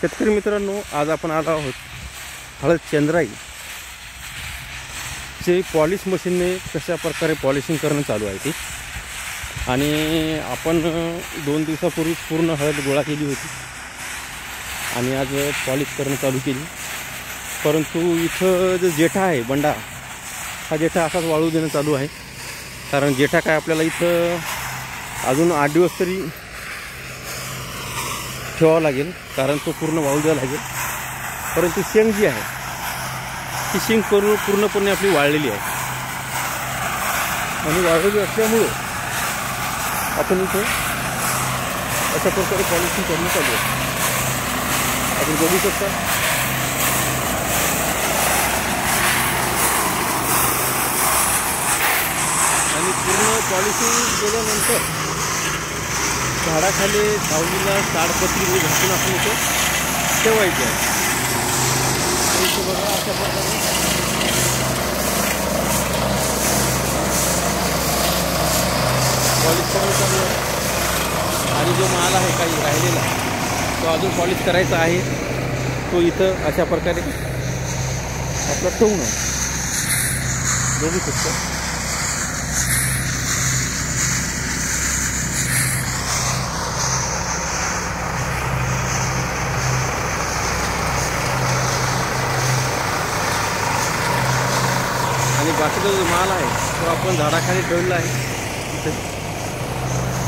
शेतकरी मित्रांनो, आज आपण आलो आहोत हळद चंद्राई चे पॉलिश मशीनने कशा प्रकारे पॉलिशिंग करणं चालू आहे ते। आणि आपण 2 दिवसापूर्वी पूर्ण हळद गोळा केली होती आणि आज पॉलिश करणं चालू केली। परंतु इथं जो जेठा आहे बंडा, हा जेठा असाच वाळू देणं चालू आहे। कारण जेठा काय आपल्याला इथं अजून 8 दिवस तरी ठेवावं लागेल, कारण तो पूर्ण वाळू द्यावा लागेल। परंतु शेंग जी आहे ती शेंग पूर्णपणे आपली वाळलेली आहे आणि वाळलेली असल्यामुळे आपण इथे अशा प्रकारे पॉलिशिंग करणं चालू आहे। आपण बघू शकता आणि पूर्ण पॉलिशिंग केल्यानंतर झाडाखाली सावलीला ताडपत्री घासून आपण इथे ठेवायचे आहे। इथे बघा अशा प्रकारे पॉलिश करणं चालू आहे आणि जो माल आहे काही राहिलेला तो अजून पॉलिश करायचा आहे, तो इथं अशा प्रकारे आपला ठेवून आहे। बघू शकतो आणि बाकीचा जो माल आहे तो आपण झाडाखाली ठेवलेला आहे। इथे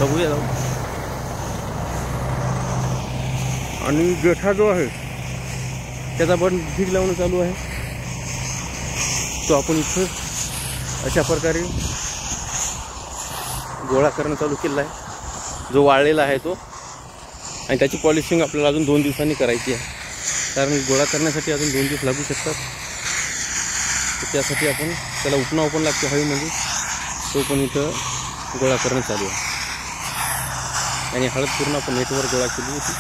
बघूया जाऊ। आणि जेठा जो आहे त्याचा पण भीग लावणं चालू आहे, तो आपण इथं अशा प्रकारे गोळा करणं चालू केलेला आहे, जो वाळलेला आहे तो। आणि त्याची पॉलिशिंग आपल्याला अजून 2 दिवसांनी करायची आहे, कारण गोळा करण्यासाठी अजून 2 दिवस लागू शकतात। त्यासाठी आपण त्याला उपनाव पण लागतो हवेमध्ये, तो पण इथं गोळा करणं चालू आहे। आणि हळद पूर्ण आपण नेटवर गोळा केली होती।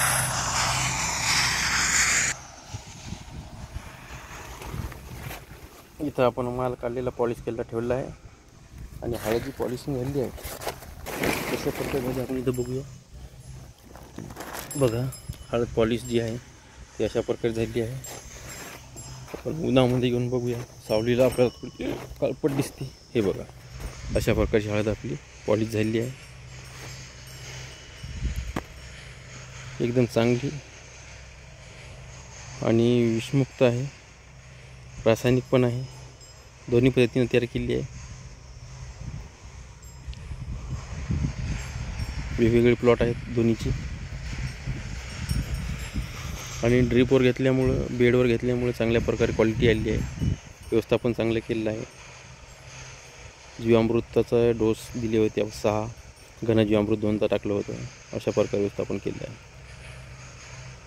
इथं आपण माल काढलेला पॉलिश केलेला ठेवलेला आहे आणि हळद जी पॉलिशिंग झालेली आहे तशा प्रकारे आपण इथं बघूया। बघा हळद पॉलिश जी आहे ती अशा प्रकारे झालेली आहे। आपण उन्हामध्ये घेऊन बघूया, सावलीला आपल्याला काळपट दिसते। हे बघा अशा प्रकारची हळद आपली पॉलिश झालेली आहे, एकदम चांगली आणि विषमुक्त आहे, रासायनिक पण आहे, दोन्ही पद्धतीने तयार केली आहे। वेगवेगळे प्लॉट आहेत दोन्हीची आणि ड्रीपवर घेतल्यामुळं बेडवर घेतल्यामुळे चांगल्या प्रकारे क्वालिटी आली आहे। व्यवस्थापन चांगलं केलेलं आहे। जीवामृताचा डोस दिले होते 6, घनजीवामृत 2दा टाकलं होतं। अशा प्रकारे व्यवस्थापन केलं आहे।